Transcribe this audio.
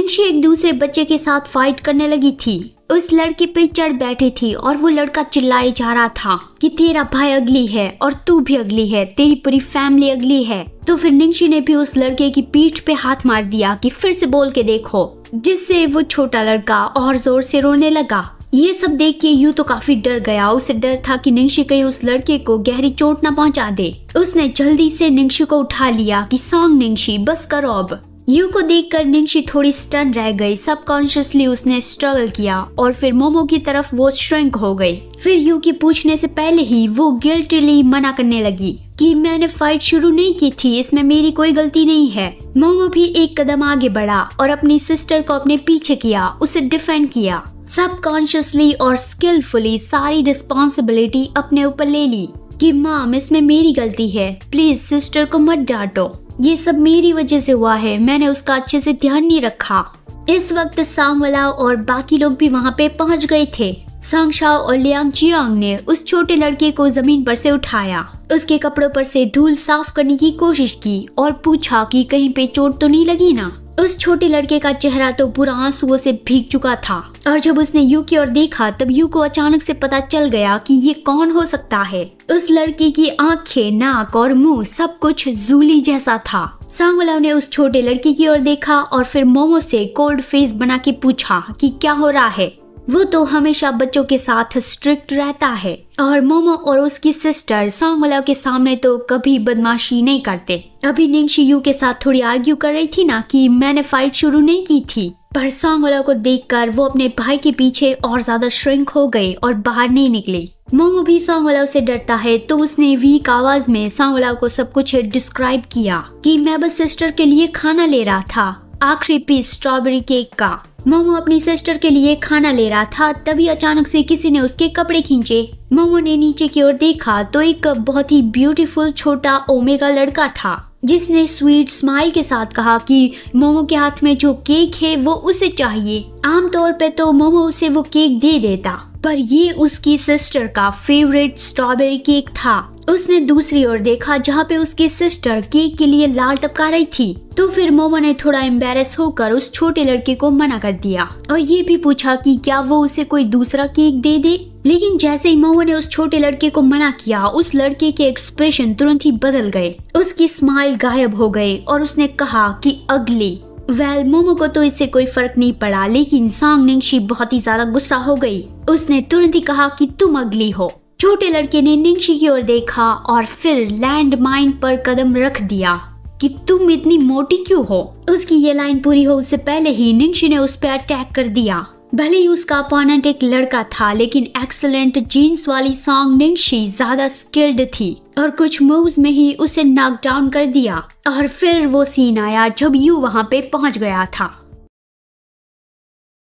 निंगशी एक दूसरे बच्चे के साथ फाइट करने लगी थी। उस लड़के पे चढ़ बैठी थी और वो लड़का चिल्लाए जा रहा था कि तेरा भाई अगली है और तू भी अगली है, तेरी पूरी फैमिली अगली है। तो फिर निंगशी ने भी उस लड़के की पीठ पे हाथ मार दिया कि फिर से बोल के देखो, जिससे वो छोटा लड़का और जोर से रोने लगा। ये सब देख के यू तो काफी डर गया। उसे डर था कि निंगशी कहीं उस लड़के को गहरी चोट न पहुंचा दे। उसने जल्दी से निंगशी को उठा लिया कि सॉन्ग निंगशी बस करो अब। यू को देखकर निंगशी थोड़ी स्टन रह गई। सबकॉन्शियसली उसने स्ट्रगल किया और फिर मोमो की तरफ वो श्रिंक हो गई। फिर यू की पूछने से पहले ही वो गिल्टीली मना करने लगी कि मैंने फाइट शुरू नहीं की थी, इसमें मेरी कोई गलती नहीं है। मोमो भी एक कदम आगे बढ़ा और अपनी सिस्टर को अपने पीछे किया, उसे डिफेंड किया। सबकॉन्शियसली और स्किलफुली सारी रिस्पॉन्सिबिलिटी अपने ऊपर ले ली कि मॉम इसमें मेरी गलती है, प्लीज सिस्टर को मत डांटो, ये सब मेरी वजह से हुआ है, मैंने उसका अच्छे से ध्यान नहीं रखा। इस वक्त सांगवला और बाकी लोग भी वहाँ पे पहुँच गए थे। सांगशाओ और लियांग चियांग ने उस छोटे लड़के को जमीन पर से उठाया, उसके कपड़ों पर से धूल साफ करने की कोशिश की और पूछा कि कहीं पे चोट तो नहीं लगी ना। उस छोटे लड़के का चेहरा तो पूरा आंसुओं से भीग चुका था और जब उसने यू की ओर देखा तब यू को अचानक से पता चल गया कि ये कौन हो सकता है। उस लड़के की आंखें, नाक और मुंह सब कुछ जूली जैसा था। सांगवला ने उस छोटे लड़के की ओर देखा और फिर मोमो से कोल्ड फेस बना के पूछा कि क्या हो रहा है। वो तो हमेशा बच्चों के साथ स्ट्रिक्ट रहता है और मोमो और उसकी सिस्टर सांगवला के सामने तो कभी बदमाशी नहीं करते। अभी निंगशी यू के साथ थोड़ी आर्ग्यू कर रही थी ना कि मैंने फाइट शुरू नहीं की थी, पर सांगवला को देखकर वो अपने भाई के पीछे और ज्यादा श्रिंक हो गई और बाहर नहीं निकली। मोमो भी सांगवला से डरता है तो उसने वीक आवाज में सांगवला को सब कुछ डिस्क्राइब किया कि मैं बस सिस्टर के लिए खाना ले रहा था, आखिरी पीस स्ट्रॉबेरी केक का। मोमो अपनी सिस्टर के लिए खाना ले रहा था, तभी अचानक से किसी ने उसके कपड़े खींचे। मोमो ने नीचे की ओर देखा तो एक बहुत ही ब्यूटीफुल छोटा ओमेगा लड़का था, जिसने स्वीट स्माइल के साथ कहा कि मोमो के हाथ में जो केक है वो उसे चाहिए। आमतौर पे तो मोमो उसे वो केक दे देता, पर ये उसकी सिस्टर का फेवरेट स्ट्रॉबेरी केक था। उसने दूसरी ओर देखा जहाँ पे उसकी सिस्टर केक के लिए लाल टपका रही थी, तो फिर मोमो ने थोड़ा एम्बैरेस होकर उस छोटे लड़के को मना कर दिया और ये भी पूछा कि क्या वो उसे कोई दूसरा केक दे दे। लेकिन जैसे ही मोमो ने उस छोटे लड़के को मना किया, उस लड़के के एक्सप्रेशन तुरंत ही बदल गए, उसकी स्माइल गायब हो गई और उसने कहा कि अगली। मोमो को तो इससे कोई फर्क नहीं पड़ा, लेकिन सांग निंगशी बहुत ही ज्यादा गुस्सा हो गई। उसने तुरंत ही कहा कि तुम अगली हो। छोटे लड़के ने निंगशी की ओर देखा और फिर लैंड माइन पर कदम रख दिया कि तुम इतनी मोटी क्यों हो। उसकी ये लाइन पूरी हो उससे पहले ही निंगशी ने उस पर अटैक कर दिया। भले ही उसका अपोनेंट एक लड़का था, लेकिन एक्सीलेंट जीन्स वाली सांग निंगशी ज्यादा स्किल्ड थी और कुछ मूव्स में ही उसे नॉक डाउन कर दिया। और फिर वो सीन आया जब यू वहाँ पे पहुँच गया था।